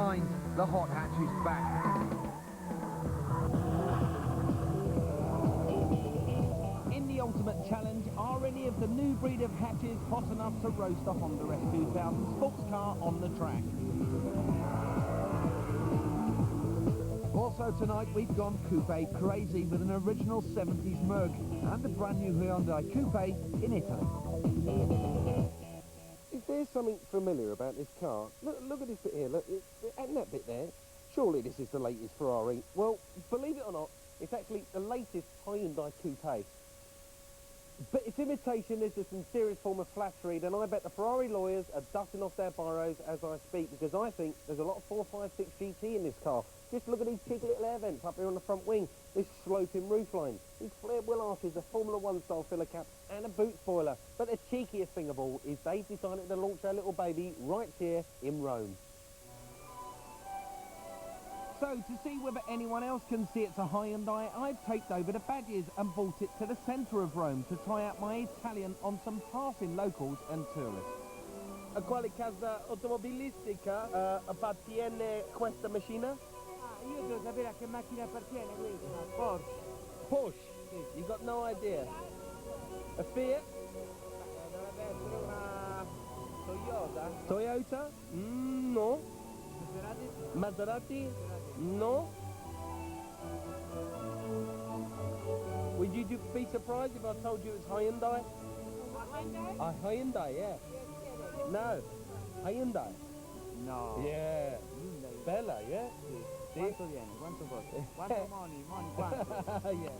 mind, the hot hatch is back. In the ultimate challenge, are any of the new breed of hatches hot enough to roast a Honda S2000 sports car on the track? Also tonight we've gone coupe crazy with an original 70s Merc and a brand new Hyundai Coupe in Italy. Is there something familiar about this car? Look at this bit here, look, and that bit there. Surely this is the latest Ferrari. Well, believe it or not, it's actually the latest Hyundai Coupe. But its imitation is just some serious form of flattery, then I bet the Ferrari lawyers are dusting off their burrows as I speak, because I think there's a lot of 456 GT in this car. Just look at these cheeky little air vents up here on the front wing, this sloping roofline, these flared wheel arches, a Formula 1 style filler cap, and a boot spoiler. But the cheekiest thing of all is they've decided to launch their little baby right here in Rome. So, to see whether anyone else can see it's a Hyundai, I've taped over the badges and brought it to the centre of Rome to try out my Italian on some passing locals and tourists. A quale casa automobilistica appartiene questa macchina? Io devo sapere a che macchina appartiene questa. Porsche. Porsche? Sì. You got no idea. A Fiat? Dovrebbe essere una Toyota. Toyota? No. Maserati? No. Would you be surprised if I told you it's Hyundai? Hyundai? A Hyundai, yeah. No. Hyundai. No. Yeah. Hyundai. Bella, yeah? Sì. Quanto viene? Quanto costa? Quanto money? Quanto? Yeah.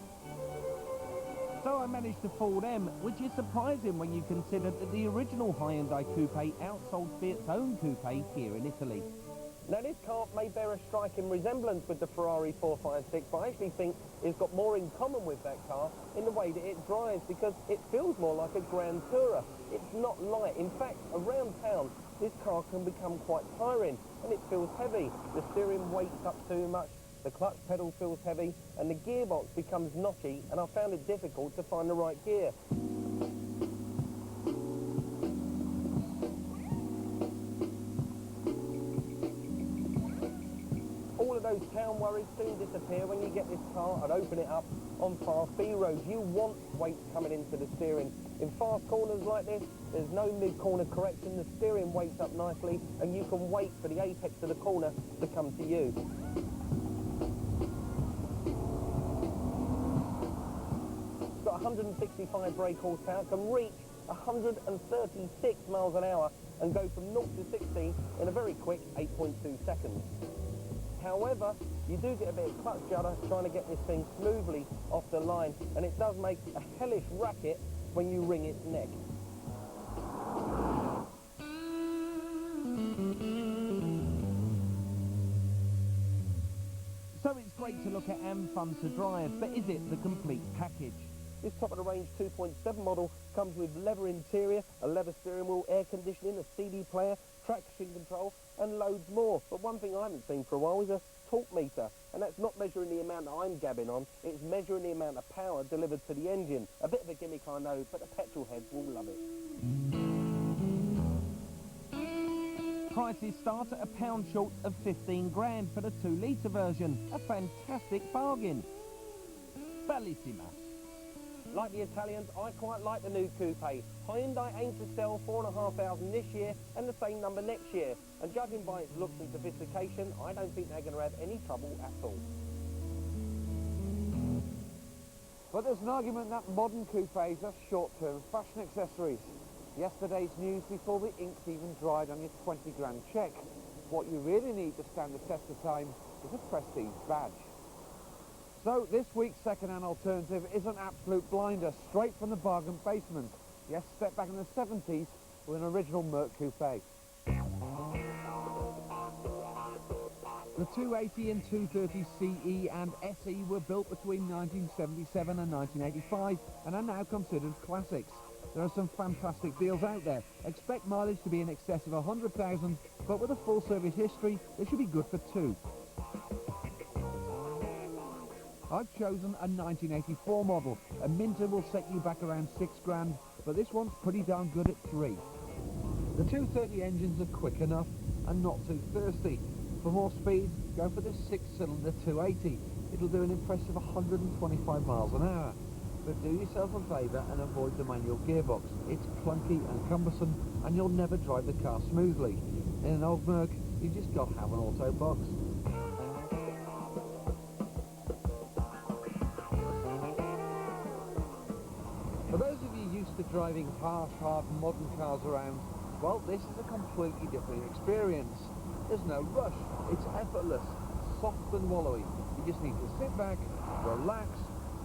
So I managed to fool them, which is surprising when you consider that the original Hyundai Coupe outsold Fiat's own coupe here in Italy. Now this car may bear a striking resemblance with the Ferrari 456, but I actually think it's got more in common with that car in the way that it drives, because it feels more like a Grand Tourer. It's not light. In fact, around town, this car can become quite tiring, and it feels heavy. The steering weights up too much, the clutch pedal feels heavy, and the gearbox becomes knocky, and I found it difficult to find the right gear. All of those town worries soon disappear when you get this car and open it up on fast B roads. You want weight coming into the steering. In fast corners like this, there's no mid-corner correction. The steering weights up nicely, and you can wait for the apex of the corner to come to you. It's got 165 brake horsepower, can reach 136 miles an hour and go from 0 to 60 in a very quick 8.2 seconds. However, you do get a bit of clutch judder trying to get this thing smoothly off the line, and it does make a hellish racket when you wring its neck. So it's great to look at and fun to drive, but is it the complete package? This top-of-the-range 2.7 model comes with leather interior, a leather steering wheel, air conditioning, a CD player, traction control, and loads more. But one thing I haven't seen for a while is a torque meter, and that's not measuring the amount that I'm gabbing on, it's measuring the amount of power delivered to the engine. A bit of a gimmick, I know, but the petrol heads will love it. Prices start at £1 short of 15 grand for the 2-litre version. A fantastic bargain. Bellissima. Like the Italians, I quite like the new coupe. Hyundai aims to sell 4,500 this year and the same number next year. And judging by its looks and sophistication, I don't think they're going to have any trouble at all. But there's an argument that modern coupes are short-term fashion accessories. Yesterday's news before the ink's even dried on your 20 grand cheque. What you really need to stand the test of time is a prestige badge. So this week's second-hand alternative is an absolute blinder, straight from the bargain basement. Yes, step back in the 70s with an original Merc Coupe. The 280 and 230 CE and SE were built between 1977 and 1985 and are now considered classics. There are some fantastic deals out there. Expect mileage to be in excess of 100,000, but with a full service history, they should be good for two. I've chosen a 1984 model. A Minter will set you back around 6 grand, but this one's pretty darn good at 3. The 230 engines are quick enough and not too thirsty. For more speed, go for this 6-cylinder 280. It'll do an impressive 125 miles an hour. But do yourself a favour and avoid the manual gearbox. It's clunky and cumbersome, and you'll never drive the car smoothly. In an old Merc, you just got to have an auto box. For those of you used to driving harsh, hard, modern cars around, well, this is a completely different experience. There's no rush, it's effortless, soft and wallowy. You just need to sit back, relax,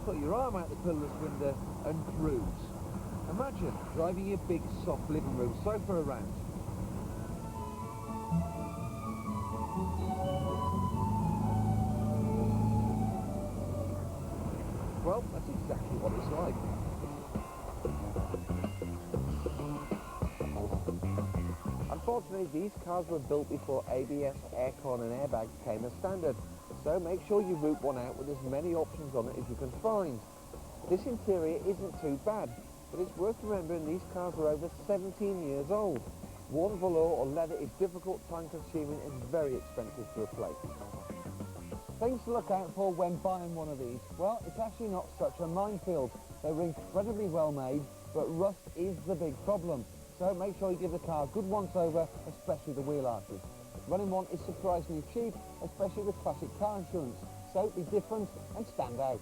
put your arm out the pillarless window and cruise. Imagine driving your big, soft living room sofa around. Well, that's exactly what it's like. Unfortunately, these cars were built before ABS, aircon and airbags came as standard, so make sure you route one out with as many options on it as you can find. This interior isn't too bad, but it's worth remembering these cars are over 17 years old. Worn velour or leather is difficult, time-consuming and very expensive to replace. Things to look out for when buying one of these. Well, it's actually not such a minefield. They were incredibly well made, but rust is the big problem. So make sure you give the car a good once-over, especially the wheel arches. Running one is surprisingly cheap, especially with classic car insurance. So be different and stand out.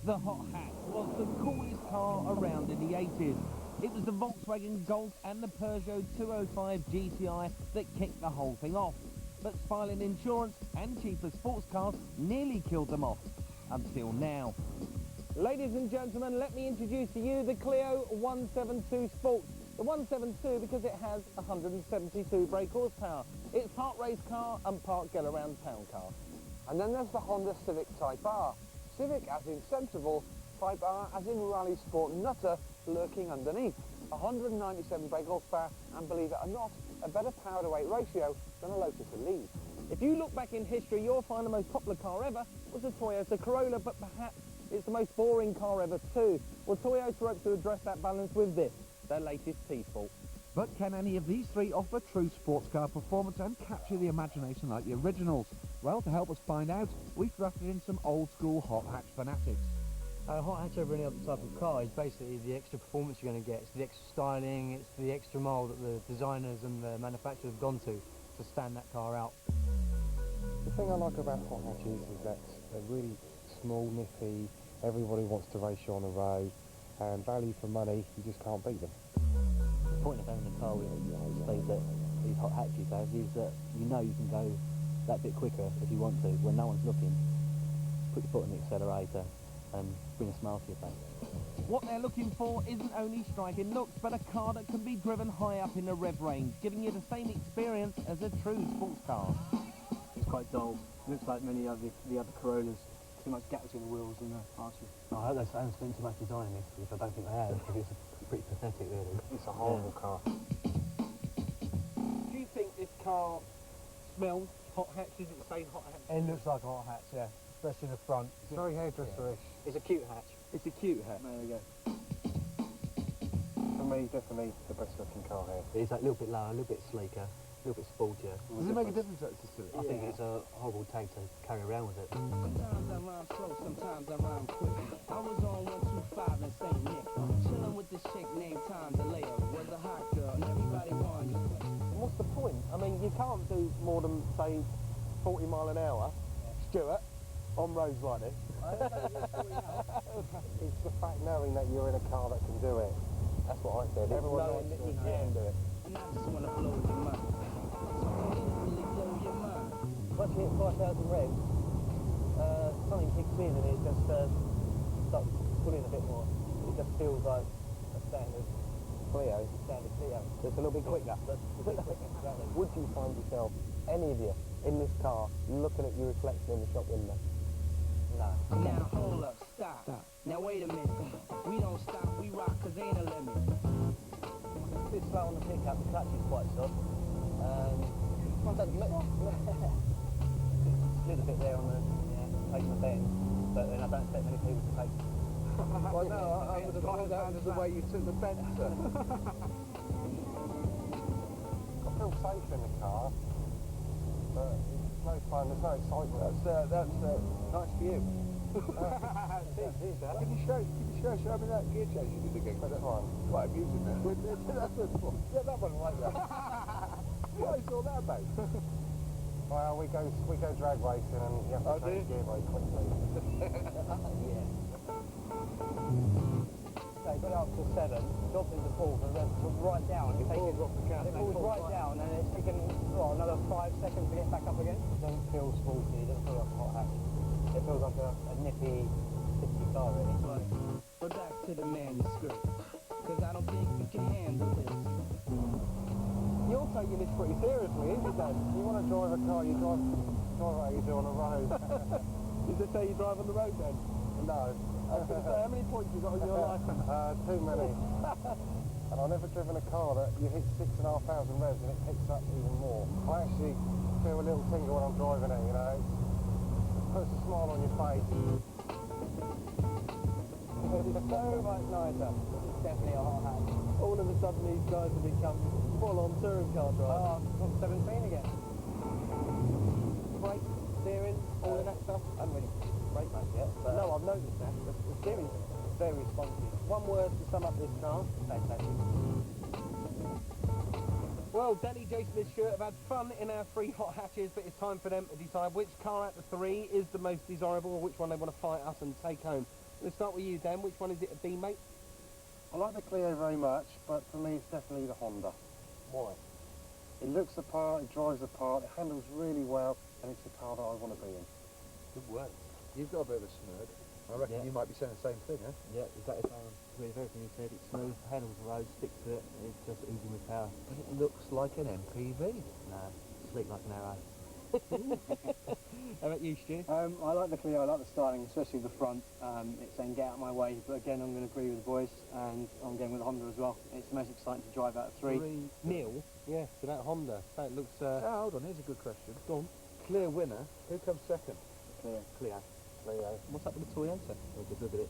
The Hot Hatch was the coolest car around in the 80s. It was the Volkswagen Golf and the Peugeot 205 GTI that kicked the whole thing off. But filing insurance and cheaper sports cars nearly killed them off. Until now. Ladies and gentlemen, let me introduce to you the Clio 172 Sports. The 172 because it has 172 brake horsepower. It's part race car and part get-around town car. And then there's the Honda Civic Type R. Civic as in sensible, Type R as in rally sport nutter lurking underneath. 197 brake horsepower and, believe it or not, a better power to weight ratio than a Lotus Elise. If you look back in history, you'll find the most popular car ever was a Toyota Corolla, but perhaps it's the most boring car ever too. Well, Toyota hopes to address that balance with this, their latest T-Sport. But can any of these three offer true sports car performance and capture the imagination like the originals? Well, to help us find out, we've drafted in some old-school hot hatch fanatics. Hot hatch over any other type of car is basically the extra performance you're going to get. It's the extra styling, it's the extra mile that the designers and the manufacturers have gone to stand that car out. The thing I like about hot hatches is that they're really small, nippy, everybody wants to race you on the road, and value for money, you just can't beat them. The point of having a car with speed that these hot hatches have is that you know you can go that bit quicker if you want to when no one's looking. Put your foot on the accelerator and bring a smile to your face. What they're looking for isn't only striking looks, but a car that can be driven high up in the rev range, giving you the same experience as a true sports car. It's quite dull. Looks like many of the other Corollas. Too much gap between the wheels and the arches. I hope they haven't spent too much design in this, which I don't think they have, because it's pretty pathetic, really. It's a horrible car. Do you think this car smells hot hatch? Does it say hot hatch? It looks like a hot hatch, yeah. Especially the front. It's very hairdresserish. It's a cute hatch. It's a cute hatch. There we go. For me, definitely the best looking car here. It's like a little bit lower, a little bit sleeker, a little bit sportier. Does it make a difference that it's a Civic? I think it's a horrible tag to carry around with it. Sometimes I rhyme slow, sometimes I rhyme quick. I was on 125 in St. Nick, chilling with this chick named Tom DeLeo. Was a hot girl, and everybody wanted to play. What's the point? I mean, you can't do more than, say, 40 mile an hour, Stuart, on roads like this. It's the fact knowing that you're in a car that can do it. That's what I said. Everyone knows that you can do it. And I just want to blow your mind. So instantly blow your mind. Once you hit 5,000 revs, something kicks in and it just starts pulling a bit more. It just feels like a standard Clio. So it's a little bit quicker. Exactly. Would you find yourself, any of you, in this car, looking at your reflection in the shop window? No. Now hold up, stop. Now wait a minute. We don't stop, we rock, cause ain't a limit. It's a bit slow on the pickup, the clutch is quite soft. Slid a bit there on the taking the bend, but then I don't expect many people to take it. Well, no, I would have thought that was the way you took the bend, sir. safe in the car, but it's no fun, there's no excitement. That's nice for you. Here's that. Can you show me that gear change you did again? Which one? Quite amusing, that. That's the one. Yeah, that one like that. What is all that about? Well, we go drag racing and you have to change gear very quickly. They got it up to 7, dropped into 4, but then right down. It falls off the cat. It falls right down, and it's taken another 5 seconds to get back up again. It doesn't feel sporty, it doesn't feel like a hot hatch. It feels like a nippy, tipsy car, really. Right. But back to the manuscript, because I don't think you can handle this. You're taking this pretty seriously, isn't it, Dan? You want to drive a car, you drive how you do on a road. Is this how you drive on the road then? No. I was going to say, how many points you got on your license? Too many. And I've never driven a car that you hit 6,500 revs and it picks up even more. I actually feel a little tingle when I'm driving it, you know. Puts a smile on your face. It's so much nicer. It's definitely a hot hatch. All of a sudden these guys have become full-on touring car drivers. I'm 17 again. Brake, steering, all of that stuff. I haven't really brake much yet, but No, I've noticed that. the steering's very responsive. One word to sum up this car, fantastic. Well, Danny, Jason and Stuart have had fun in our 3 hot hatches, but it's time for them to decide which car out of the 3 is the most desirable, or which one they want to fight us and take home. Let's start with you, Dan. Which one is it to be, mate? I like the Clio very much, but for me it's definitely the Honda. Why? It looks the part, it drives the part, it handles really well, and it's the car that I want to be in. Good work. You've got a bit of a smirk. I reckon Yeah. you might be saying the same thing, eh? Yeah, exactly. Agree with everything you said. It's smooth, handles the road, sticks to it. It's just easy with power. But it looks like an MPV. No, sleek like an arrow. How about you, Stu? I like the Clio, I like the styling, especially the front. It's saying get out of my way, but again I'm going to agree with the boys, and I'm going with the Honda as well. It's the most exciting to drive out of 3. Neil? Yes, about Honda. So it looks... hold on, here's a good question. Go on. Clear winner. Who comes second? Clio. Clear. Clio. What's up with the Toyota? We'll just look at it.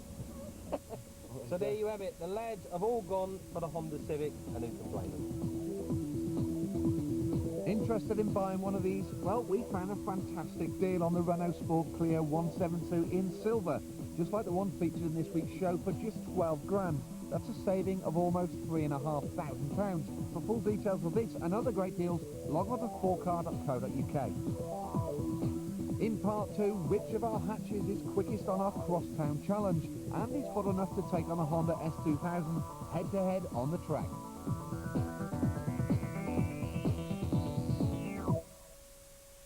So there you have it. The lads have all gone for the Honda Civic, and who can blame them? Interested in buying one of these? Well, we found a fantastic deal on the Renault Sport Clio 172 in silver, just like the one featured in this week's show, for just 12 grand. That's a saving of almost £3,500. For full details of this and other great deals, log on to 4car.co.uk. In part 2, which of our hatches is quickest on our crosstown challenge and is full enough to take on a Honda S2000 head-to-head on the track?